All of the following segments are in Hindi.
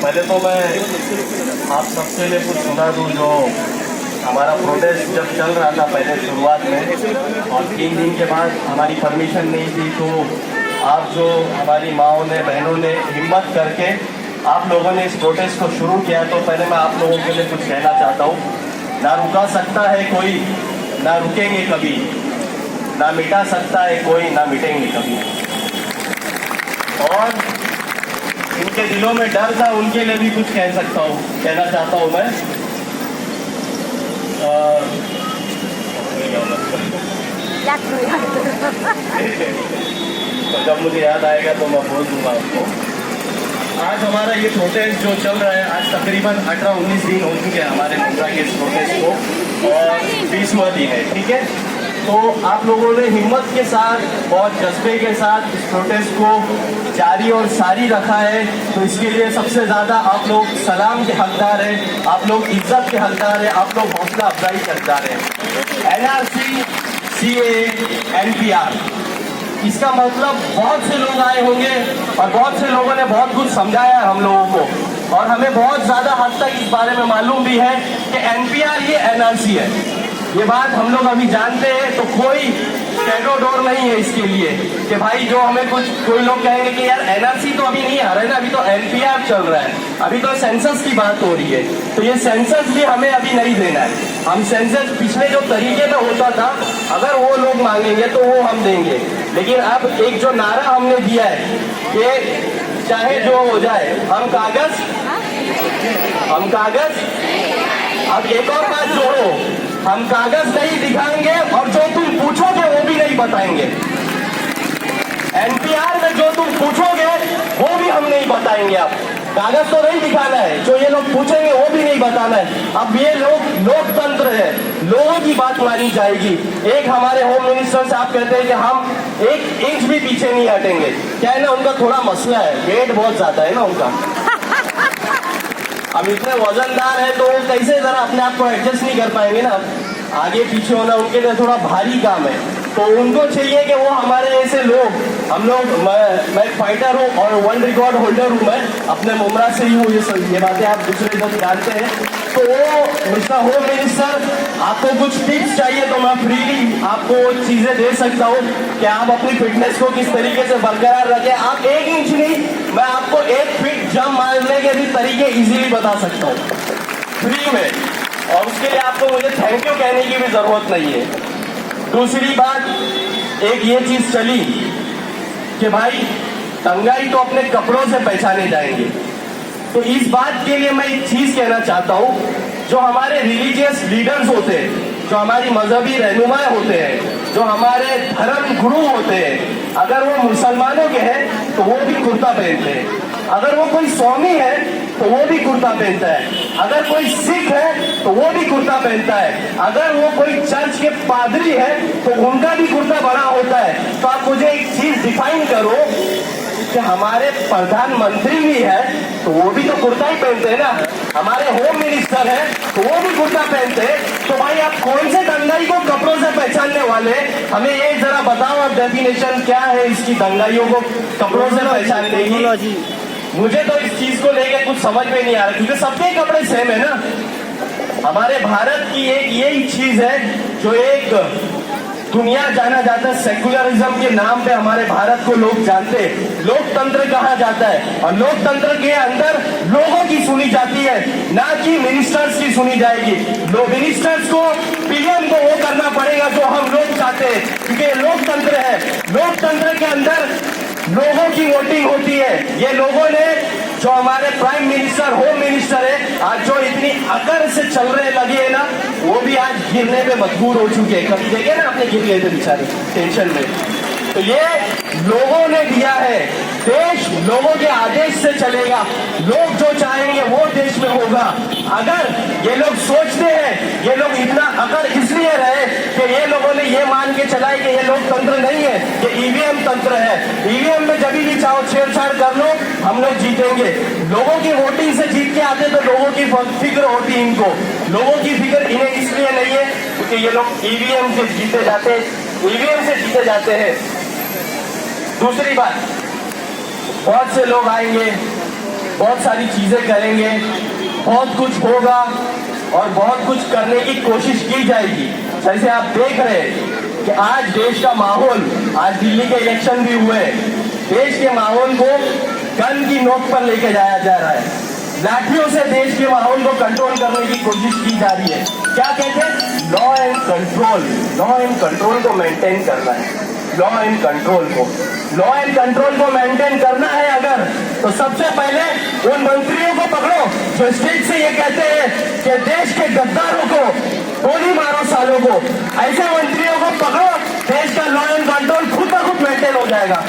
पहले तो मैं आप सबके लिए कुछ सुना दूँ। जो हमारा प्रोटेस्ट जब चल रहा था पहले शुरुआत में, और 3 दिन के बाद हमारी परमिशन नहीं थी, तो आप जो हमारी माओं ने, बहनों ने हिम्मत करके आप लोगों ने इस प्रोटेस्ट को शुरू किया। तो पहले मैं आप लोगों के लिए कुछ कहना चाहता हूँ। ना रुका सकता है कोई, ना रुकेंगे कभी, ना मिटा सकता है कोई, ना मिटेंगे कभी। और इनके दिलों में डर था, उनके लिए भी कुछ कहना चाहता हूँ मैं। तो जब मुझे याद आएगा तो मैं बोल दूंगा आपको। आज हमारा ये प्रोटेस्ट जो चल रहा है, आज तकरीबन 18-19 दिन हो चुके हैं हमारे मुंद्रा के इस प्रोटेस्ट को, और 20वां दिन है। ठीक है, तो आप लोगों ने हिम्मत के साथ, बहुत जज्बे के साथ इस प्रोटेस्ट को जारी और सारी रखा है। तो इसके लिए सबसे ज़्यादा आप लोग सलाम के हकदार हैं, आप लोग इज्जत के हकदार हैं, आप लोग हौसला अफजाई के हकदार हैं। NRC, CAA, NPR, इसका मतलब बहुत से लोग आए होंगे और बहुत से लोगों ने बहुत कुछ समझाया है हम लोगों को, और हमें बहुत ज़्यादा हद तक इस बारे में मालूम भी है कि NPR ये NRC है। ये बात हम लोग अभी जानते हैं, तो कोई कैडो डोर नहीं है इसके लिए कि भाई जो हमें कोई लोग कहेंगे कि यार NRC तो अभी नहीं आ रहा है ना, अभी तो NPR चल रहा है, अभी तो सेंसस की बात हो रही है। तो ये सेंसस भी हमें अभी नहीं देना है। हम सेंसस पिछले जो तरीके में होता था, अगर वो लोग मांगेंगे तो वो हम देंगे। लेकिन अब एक जो नारा हमने दिया है कि चाहे जो हो जाए, हम कागज। अब एक और बात जोड़ो, हम कागज नहीं दिखाएंगे और जो तुम पूछोगे वो भी नहीं बताएंगे। NPR में जो तुम पूछोगे वो भी हम नहीं बताएंगे। अब कागज तो नहीं दिखाना है, जो ये लोग पूछेंगे वो भी नहीं बताना है। अब ये लोकतंत्र है, लोगों की बात मानी जाएगी। एक हमारे होम मिनिस्टर साहब कहते हैं कि हम 1 इंच भी पीछे नहीं हटेंगे। क्या है ना, उनका थोड़ा मसला है, वेट बहुत ज्यादा है ना उनका। अब इतने वजनदार है तो वो कैसे जरा अपने आप को एडजस्ट नहीं कर पाएंगे ना, आगे पीछे होना उनके लिए थोड़ा भारी काम है। तो उनको चाहिए कि वो हमारे ऐसे लोग, हम लोग, मैं फाइटर हूँ और वर्ल्ड रिकॉर्ड होल्डर हूँ, मैं अपने मुमरा से ही हूँ, ये बातें आप दूसरे लोग जानते हैं। तो वो मिस्टर होम मिनिस्टर, आपको कुछ टिप्स चाहिए तो मैं फ्रीली आपको चीजें दे सकता हूँ कि आप अपनी फिटनेस को किस तरीके से बरकरार रखें। आप 1 इंच नहीं, मैं आपको 1 फीट जंप मारने के भी तरीके इजीली बता सकता हूँ फ्री में, और उसके लिए आपको मुझे थैंक यू कहने की भी जरूरत नहीं है। दूसरी बात, एक ये चीज चली कि भाई दंगाई तो अपने कपड़ों से पहचाने जाएंगे। तो इस बात के लिए मैं एक चीज कहना चाहता हूँ, जो हमारे रिलीजियस लीडर्स होते हैं, जो हमारी मजहबी रहनुमा होते हैं, जो हमारे धर्म गुरु होते हैं, अगर वो मुसलमानों के हैं तो वो भी कुर्ता पहनते हैं, अगर वो कोई स्वामी है तो वो भी कुर्ता पहनता है, अगर कोई सिख है तो वो भी कुर्ता पहनता है, अगर वो कोई चर्च के पादरी है तो उनका भी कुर्ता बड़ा होता है। तो आप मुझे एक चीज डिफाइन करो कि हमारे प्रधानमंत्री भी है तो वो भी तो कुर्ता ही पहनते हैं ना, हमारे होम मिनिस्टर है तो वो भी कुर्ता पहनते हैं। तो भाई आप कौन से दंगाई को कपड़ों से पहचानने वाले, हमें ये जरा बताओ, आप डेफिनेशन क्या है इसकी, दंगाइयों को कपड़ों से पहचानने की। मुझे तो इस चीज को लेके कुछ समझ में नहीं आ रहा, क्योंकि सबके कपड़े सेम है ना। हमारे भारत की एक यही चीज है जो एक दुनिया जाना जाता है, सेकुलरिज्म के नाम पे हमारे भारत को लोग जानते हैं, लोकतंत्र कहा जाता है, और लोकतंत्र के अंदर लोगों की सुनी जाती है, ना कि मिनिस्टर्स की सुनी जाएगी। मिनिस्टर्स को, पीएम को वो करना पड़ेगा जो हम लोग चाहते हैं, क्योंकि लोकतंत्र है। लोकतंत्र के अंदर लोगों की वोटिंग होती है। ये लोगों ने, जो हमारे प्राइम मिनिस्टर, होम मिनिस्टर है, आज जो इतनी अकड़ से चल रहे लगे है ना, वो भी आज गिरने पे मजबूर हो चुके हैं। कभी देखे ना आपने, गिर गए थे बेचारे टेंशन में। तो ये लोगों ने दिया है, देश लोगों के आदेश से चलेगा, लोग जो चाहेंगे वो देश में होगा। अगर ये लोग सोचते हैं, ये लोग इतना अकड़ इसलिए रहे कि ये लोगों ने ये मान के चलाए कि ये लोकतंत्र नहीं है, ये ईवीएम तंत्र है। ईवीएम में जब भी चाहो छेड़छाड़ कर लो, हम लोग जीतेंगे। लोगों की वोटिंग से जीत के आते तो लोगों की फिक्र होती इनको, लोगों की फिक्र इन्हें इसलिए नहीं है क्योंकि ये लोग ईवीएम से जीते जाते हैं। दूसरी बात, बहुत से लोग आएंगे, बहुत सारी चीजें करेंगे, बहुत कुछ होगा और बहुत कुछ करने की कोशिश की जाएगी। जैसे आप देख रहे हैं कि आज देश का माहौल, आज दिल्ली के इलेक्शन भी हुए, देश के माहौल को गन की नोक पर लेके जाया जा रहा है। लाठियों से देश के माहौल को कंट्रोल करने की कोशिश की जा रही है। क्या कहते हैं? Law and control. Law and control को मेंटेन करना है। लॉ एंड कंट्रोल को मेंटेन करना है अगर, तो सबसे पहले उन मंत्रियों को पकड़ो जो स्टेज से ये कहते हैं कि देश के गद्दारों को गोली मारो, सालों को। ऐसे मंत्रियों को पकड़ो, देश का लॉ एंड कंट्रोल खुद ब खुद मेंटेन हो जाएगा।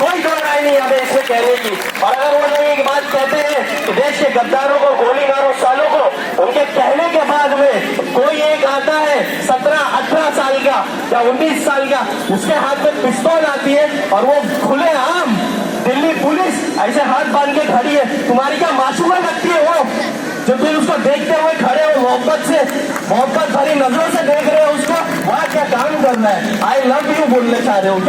कोई दो राय नहीं हमें इसमें कहने की। और अगर वो लोग एक बात कहते हैं कि देश के गद्दारों को गोली मारो, सालों को, उनके कहने के बाद में कोई एक आता है 17-18 साल का या 19 साल का, उसके हाथ में पिस्तौल आती है और वो खुले आम दिल्ली पुलिस ऐसे हाथ बांध के खड़ी है। तुम्हारी क्या मासूमा लगती है वो, जो तुम उसको देखते हुए खड़े हो, मोहब्बत भरी नजरों से देख रहे हो उसको? वहां क्या काम करना है? आई लव यू बोलने चाह रहे हो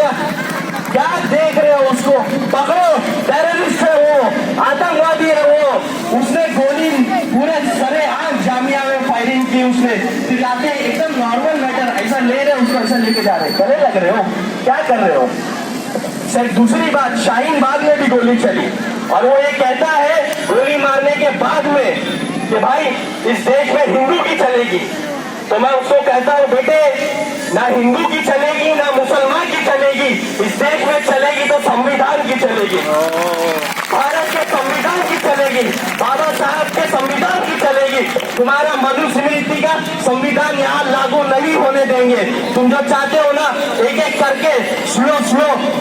क्या देख रहे हो उसको? पकड़ो, टेररिस्ट है वो, आतंकवादी है वो। उसने गोली पूरे सरेआम जामिया में फायरिंग की उसने, फिर आके एकदम नॉर्मल मैटर ऐसा ले रहे हो उसको, ऐसा लेके जा रहे, गले लग रहे हो, क्या कर रहे हो? सर दूसरी बात, शाहीन बाग में भी गोली चली और वो ये कहता है गोली मारने के बाद में कि भाई इस देश में हिंदू की चलेगी। तो मैं उसको कहता हूँ बेटे, ना हिंदू की चलेगी ना मुसलमान की चलेगी, इस देश में चलेगी तो संविधान की चलेगी, भारत के संविधान की चलेगी, बाबा साहब के संविधान की चलेगी। तुम्हारा मनुस्मृति का संविधान यहाँ लागू नहीं होने देंगे। तुम जो चाहते हो ना, एक एक करके स्लो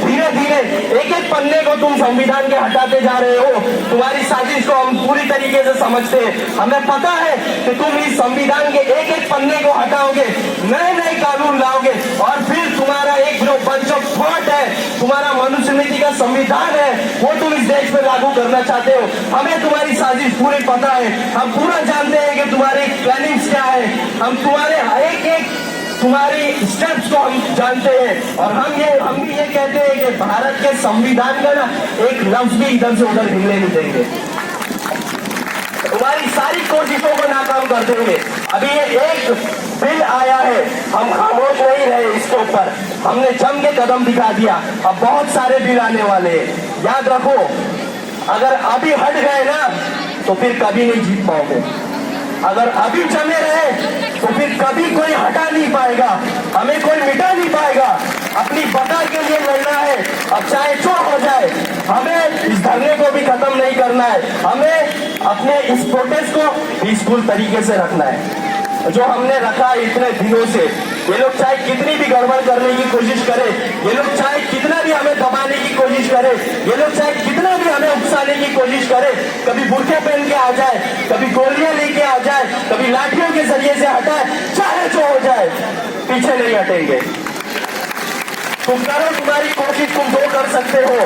धीरे धीरे एक एक पन्ने को तुम संविधान के हटाते जा रहे हो। तुम्हारी साजिश को हम पूरी तरीके से समझते हैं। हमें पता है कि तुम इस संविधान के एक एक पन्ने को हटाओगे, नए कानून लाओगे और फिर तुम्हारा एक जो बंच ऑफ थॉट है, तुम्हारा मनुस्मृति का संविधान है, वो तुम इस देश में लागू करना चाहते हो। हमें तुम्हारी साजिश पूरी पता है, हम पूरा जानते हैं कि तुम्हारी प्लानिंग्स क्या है, हम तुम्हारे एक तुम्हारी स्टेप्स को हम जानते हैं। और हम भी ये कहते हैं कि भारत के संविधान का ना एक लफ्ज भी इधर से उधर हिलने नहीं देंगे, तुम्हारी सारी कोशिशों को नाकाम कर देंगे। अभी ये एक बिल आया है, हम खामोश नहीं रहे इसके ऊपर, हमने जम के कदम दिखा दिया। अब बहुत सारे बिल आने वाले हैं, याद रखो, अगर अभी हट गए ना तो फिर कभी नहीं जीत पाओगे। अगर अभी जमे रहे तो फिर कभी कोई हटा नहीं पाएगा, हमें कोई मिटा नहीं पाएगा। अपनी बता के लिए लड़ना है, अब चाहे जो हो जाए। हमें इस धरने को भी खत्म नहीं करना है, हमें अपने इस प्रोटेस्ट को पीसफुल तरीके से रखना है जो हमने रखा इतने दिनों से। ये लोग चाहे कितनी भी गड़बड़ करने की कोशिश करे, ये लोग चाहे कितना भी हमें दबाने की कोशिश करे, ये लोग चाहे कितना भी हमें उकसाने की कोशिश करे, कभी बुर्के पहन के आ जाए, कभी गोलियां लेके आ जाए, कभी लाठियों के जरिए से हटाए, चाहे जो हो जाए, पीछे नहीं हटेंगे। तुम करो तुम्हारी कोशिश, तुम जो कर सकते हो,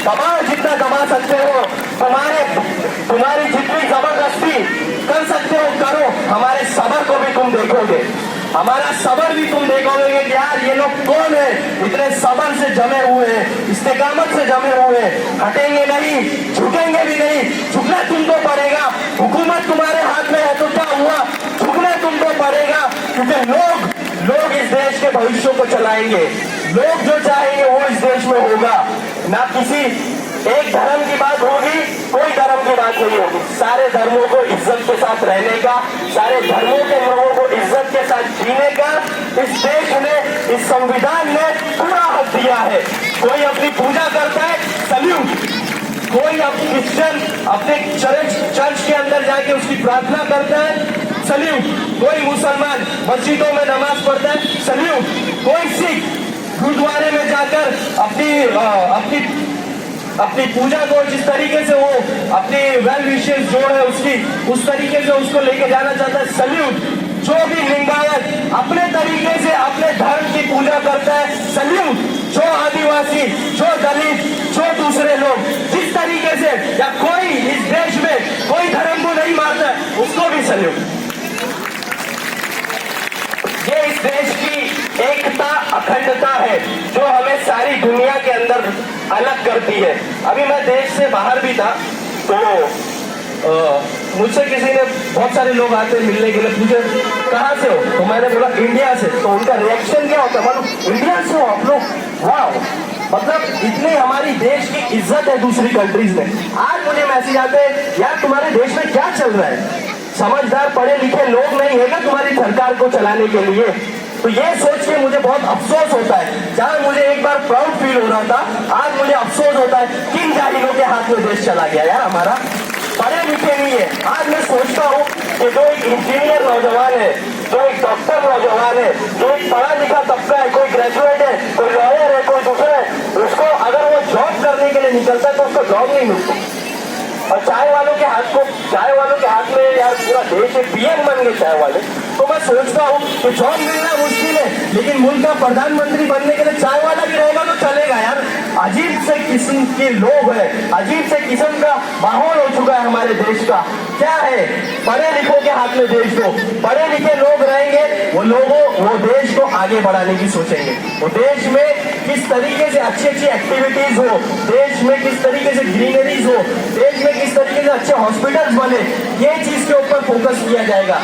दबाओ जितना दबा सकते हो, तुम्हारी जितनी जबरदस्ती कर सकते हो करो। हमारे सबर को भी तुम देखोगे, हमारा सबर भी तुम देखोगे कि यार ये लोग कौन है, इतने सबर से जमे हुए हैं, इस्तेकामत से जमे हुए हैं, हटेंगे नहीं, झुकेंगे भी नहीं। झुकना तुमको पड़ेगा, हुकूमत तुम्हारे हाथ में है तो क्या हुआ, झुकना तुमको पड़ेगा, क्योंकि लोग इस देश के भविष्य को चलाएंगे। लोग जो चाहेंगे वो इस देश में होगा, ना किसी एक धर्म की बात होगी, कोई धर्म की बात नहीं होगी। सारे धर्मों को इज्जत के साथ रहने का, सारे धर्मों के लोगों को इज्जत के साथ जीने का इस देश ने, इस संविधान ने पूरा हक दिया है। कोई अपनी पूजा करता है, सल्यूट। कोई क्रिश्चियन अपने चर्च के अंदर जाके उसकी प्रार्थना करता है, सल्यूट। कोई मुसलमान मस्जिदों में नमाज पढ़ता है, सल्यूट। कोई सिख गुरुद्वारे में जाकर अपनी पूजा को जिस तरीके से वो अपनी वेल विशेष जो है उसकी उस तरीके से उसको लेके जाना चाहता है, सल्यूट। जो भी लिंगायत अपने तरीके से अपने धर्म की पूजा करता है, सल्यूट। जो आदिवासी, जो दलित, जो दूसरे लोग जिस तरीके से, या कोई इस देश में कोई धर्म को नहीं मानता है, उसको भी सल्यूट। ये इस देश की एकता अखंडता है जो हमें सारी दुनिया के अंदर अलग करती है। अभी मैं देश से बाहर भी था तो मुझसे किसी ने, बहुत सारे लोग आते हैं मिलने के लिए, पूछे कहाँ से हो, तो मैंने बोला इंडिया से। तो उनका रिएक्शन क्या होता है मालूम, इंडिया से हो आप लोग, वाह, मतलब इतनी हमारी देश की इज्जत है दूसरी कंट्रीज में। आज मुझे मैसेज आते हैं यार तुम्हारे देश में क्या चल रहा है, समझदार पढ़े लिखे लोग नहीं है क्या तुम्हारी सरकार को चलाने के लिए। तो ये सोच के मुझे बहुत अफसोस होता है, जहां मुझे एक बार प्राउड फील हो रहा था आज मुझे अफसोस होता है किन जाहिलों के हाथ में देश चला गया यार हमारा, पढ़े लिखे नहीं है। आज मैं सोचता हूँ कि जो एक इंजीनियर नौजवान है, जो एक डॉक्टर नौजवान है, जो एक पढ़ा लिखा तबका है, कोई ग्रेजुएट है, कोई लॉयर है, कोई दूसरा है, उसको अगर वो जॉब करने के लिए निकलता है तो उसको जॉब नहीं मिलती। और चाय वालों के हाथ में यार पूरा देश एक पीएम बन गए चाय वाले। तो मैं सोचता हूँ कि जॉब मिलना मुश्किल है, लेकिन मुल्क का प्रधानमंत्री बनने के लिए चाय वाला भी रहेगा तो चलेगा यार। अजीब से किस्म के लोग हैं, अजीब से किस्म का माहौल हो चुका है हमारे देश का। क्या है, पढ़े लिखों के हाथ में देश दो, पढ़े लिखे लोग रहेंगे, वो देश को आगे बढ़ाने की सोचेंगे। वो देश में किस तरीके से अच्छी अच्छी एक्टिविटीज हो, देश में किस तरीके से ग्रीनरीज हो, देश में किस तरीके से अच्छे हॉस्पिटल्स बने, ये चीज के ऊपर फोकस किया जाएगा,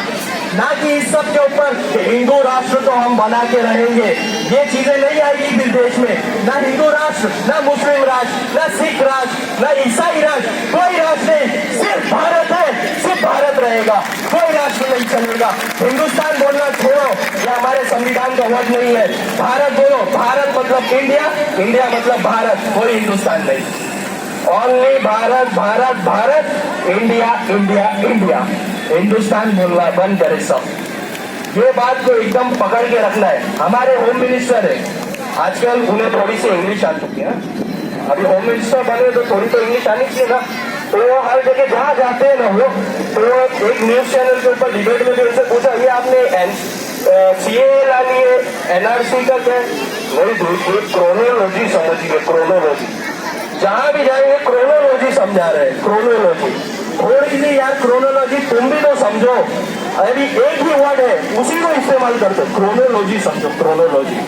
ना कि इस सब के ऊपर हिंदू राष्ट्र तो हम बना के रहेंगे। ये चीजें नहीं आएगी फिर देश में, ना हिंदू राष्ट्र, ना मुस्लिम राष्ट्र, ना सिख राष्ट्र, ना ईसाई राष्ट्र, कोई राष्ट्र नहीं, सिर्फ भारत है, सिर्फ भारत रहेगा, कोई राष्ट्र नहीं चलेगा। हिंदुस्तान बोलना छोड़ो, ये हमारे संविधान का वर्ड नहीं है। भारत बोलो, भारत मतलब इंडिया, इंडिया मतलब भारत, कोई हिंदुस्तान नहीं। Only Bharat Bharat Bharat, India India India. Hindustan बोलना बंद करे सब। ये बात को एकदम पकड़ के रखना है। हमारे होम मिनिस्टर है, आजकल उन्हें थोड़ी सी इंग्लिश आ चुकी है, अभी होम मिनिस्टर बने तो थोड़ी तो इंग्लिश आनी चाहिए ना। तो वो हर जगह जहाँ जाते हैं ना वो, तो एक न्यूज चैनल के ऊपर डिबेट में भी उनसे पूछा ये आपने सीए ला लिए, एनआरसी का क्या, मेरी दूसरी क्रोनोलॉजी समझिए, क्रोनोलॉजी, जहां भी जाएंगे क्रोनोलॉजी समझा रहे हैं, क्रोनोलॉजी थोड़ी सी यार, क्रोनोलॉजी तुम भी तो समझो, अभी एक ही वर्ड है उसी को इस्तेमाल करते, क्रोनोलॉजी समझो, क्रोनोलॉजी।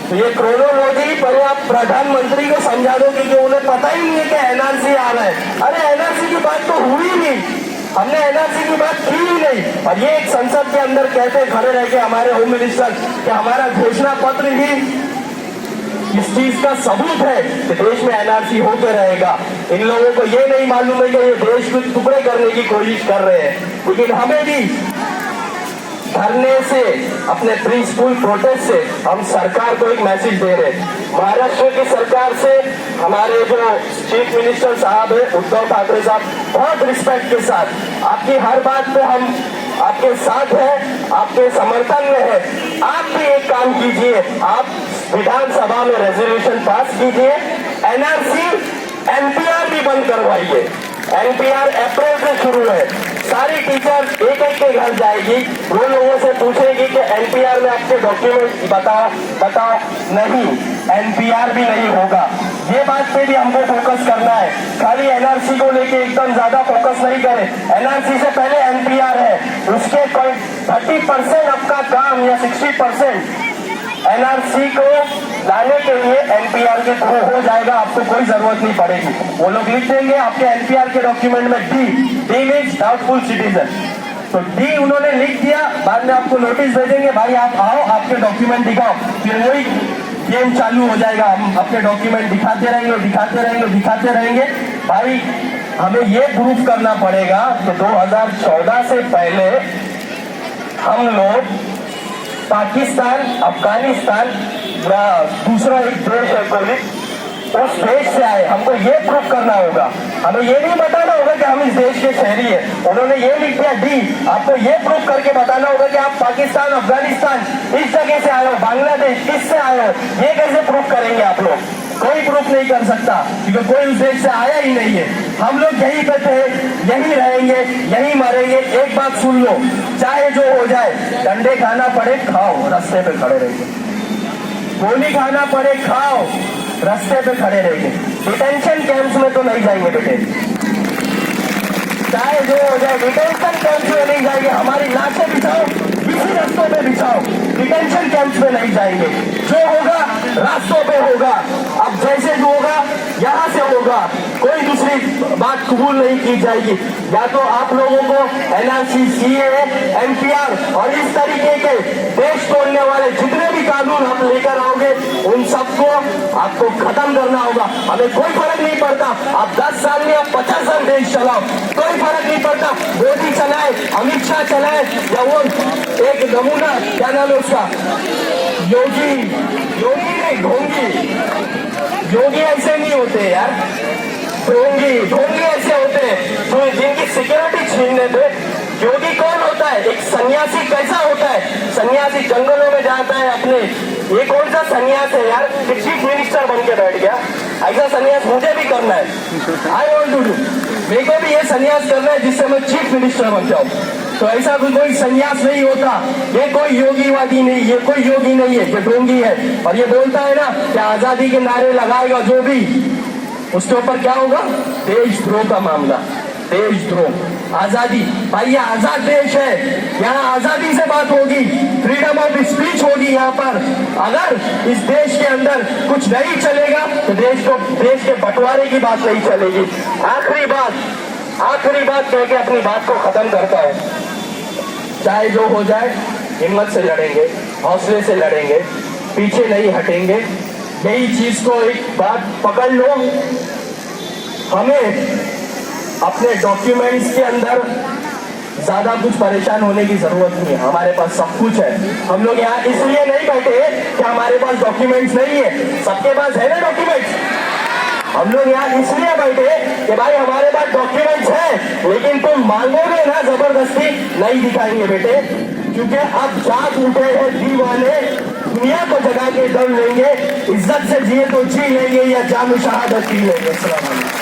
तो ये क्रोनोलॉजी पहले आप प्रधानमंत्री को समझा दो क्योंकि उन्हें पता ही नहीं है कि एनआरसी आ रहा है। अरे एनआरसी की बात तो हुई नहीं, हमने एनआरसी की बात की ही नहीं, और ये एक संसद के अंदर कहते खड़े रह के हमारे होम मिनिस्टर कि हमारा घोषणा पत्र ही इस चीज का सबूत है कि देश में एनआरसी होते रहेगा। इन लोगों को ये नहीं मालूम है कि ये देश को टुकड़े करने की कोशिश कर रहे हैं। लेकिन हमें भी धरने से, अपने पीसफुल प्रोटेस्ट से हम सरकार को एक मैसेज दे रहे हैं। महाराष्ट्र की सरकार से हमारे जो चीफ मिनिस्टर साहब है उद्धव ठाकरे साहब, बहुत रिस्पेक्ट के साथ आपकी हर बात पे हम आपके साथ हैं, आपके समर्थन में है। आप भी एक काम कीजिए, आप विधानसभा में रेजोल्यूशन पास कीजिए, एनआरसी एनपीआर भी बंद करवाइए। एनपीआर अप्रैल से शुरू है, सारी टीचर एक एक के घर जाएगी, वो लोगों से पूछेगी कि एनपीआर में आपके डॉक्यूमेंट बताओ, नहीं, एनपीआर भी नहीं होगा। ये बात पे भी हमको फोकस करना है, खाली एनआरसी को लेके एकदम ज्यादा फोकस नहीं करें। एनआरसी से पहले एनपीआर है, उसके 30% आपका काम या 60% एनआरसी को लाने के लिए एनपीआर के थ्रू हो जाएगा, आपको कोई जरूरत नहीं पड़ेगी। वो लोग लिख देंगे आपके एनपीआर के डॉक्यूमेंट में डी मीन्स डाउटफुल सिटीजन, तो डी उन्होंने लिख दिया, बाद में आपको नोटिस भेजेंगे भाई आप आओ, आपके डॉक्यूमेंट दिखाओ, फिर वही गेम चालू हो जाएगा। हम अपने डॉक्यूमेंट दिखाते रहेंगे। भाई हमें ये प्रूफ करना पड़ेगा कि 2014 से पहले हम लोग पाकिस्तान, अफगानिस्तान या दूसरा एक देश है कोई, उस देश से आए, हमको ये प्रूफ करना होगा। हमें ये नहीं बताना होगा कि हम इस देश के शहरी हैं। उन्होंने ये लिख दिया डी, आपको ये प्रूफ करके बताना होगा कि आप पाकिस्तान, अफगानिस्तान इस जगह से आए हो, बांग्लादेश इससे आए हो। ये कैसे प्रूफ करेंगे आप लोग? कोई प्रूफ नहीं कर सकता क्योंकि कोई उस देश से आया ही नहीं है। हम लोग यहीं पे थे, यहीं रहेंगे, यहीं मरेंगे। एक बात सुन लो, चाहे जो हो जाए, डंडे खाना पड़े खाओ, रास्ते पे खड़े रहेंगे, गोली खाना पड़े खाओ, रास्ते पे खड़े रहेंगे, डिटेंशन कैंप्स में तो नहीं जाएंगे बेटे, चाहे जो हो जाए डिटेंशन कैंप्स में नहीं जाएंगे। हमारी लाशें बिछाओ, इसी रास्तों पे बिछाओ, डिटेंशन कैंप्स में नहीं जाएंगे। जो होगा रास्तों पे होगा। अब जैसे जो होगा यहाँ से होगा, कोई दूसरी बात कबूल नहीं की जाएगी। या तो आप लोगों को एनआरसी, सीएए, एनपीआर और इस तरीके के देश तोड़ने वाले जितने भी कानून आप लेकर आओगे उन सबको आपको खत्म करना होगा। हमें कोई फर्क नहीं पड़ता आप 10 साल में, आप 50 साल देश चलाओ, कोई फर्क नहीं पड़ता। मोदी चलाए, अमित शाह चलाए, या वो एक नमूना क्या नाम है उसका, योगी, योगी नहीं ढोंगी, योगी ऐसे नहीं होते यार, ढोंगी, ढोंगी ऐसे होते हैं जो जिनकी सिक्योरिटी छीन लेते। योगी कौन होता है? एक सन्यासी कैसा होता है? सन्यासी जंगलों में जाता है अपने, ये कौन सा सन्यास है यार, चीफ मिनिस्टर बन के बैठ गया। ऐसा सन्यास मुझे भी करना है, आई वांट टू डू, मेरे को भी ये सन्यास करना है जिससे मैं चीफ मिनिस्टर बन जाऊं। तो ऐसा कोई सन्यास नहीं होता, ये कोई योगीवादी नहीं, ये कोई योगी नहीं है, ये ढोंगी है। और ये बोलता है ना कि आजादी के नारे लगाएगा जो भी, उसके ऊपर क्या होगा? देशद्रोह का मामला, देशद्रोह। आजादी, भाई ये आजाद देश है, यहाँ आजादी से बात होगी, फ्रीडम ऑफ स्पीच होगी यहाँ पर। अगर इस देश के अंदर कुछ नहीं चलेगा तो देश के बंटवारे की बात नहीं चलेगी। आखिरी बात कह के अपनी बात को खत्म करता है, चाहे जो हो जाए हिम्मत से लड़ेंगे, हौसले से लड़ेंगे, पीछे नहीं हटेंगे। यही चीज को एक बात पकड़ लो, हमें अपने डॉक्यूमेंट्स के अंदर ज्यादा कुछ परेशान होने की जरूरत नहीं है, हमारे पास सब कुछ है। हम लोग यहाँ इसलिए नहीं बैठे कि हमारे पास डॉक्यूमेंट्स नहीं है, सबके पास है ना डॉक्यूमेंट्स। हम लोग यहाँ इसलिए बैठे कि भाई हमारे पास डॉक्यूमेंट्स है, लेकिन तुम मांगोगे ना जबरदस्ती नहीं दिखाएंगे बेटे, क्योंकि अब जाग उठे हैं दीवाने, दुनिया को जगा के दम लेंगे, इज्जत से जिए तो जी लेंगे या जान शहादत पी लेंगे। अस्सलाम वालेकुम।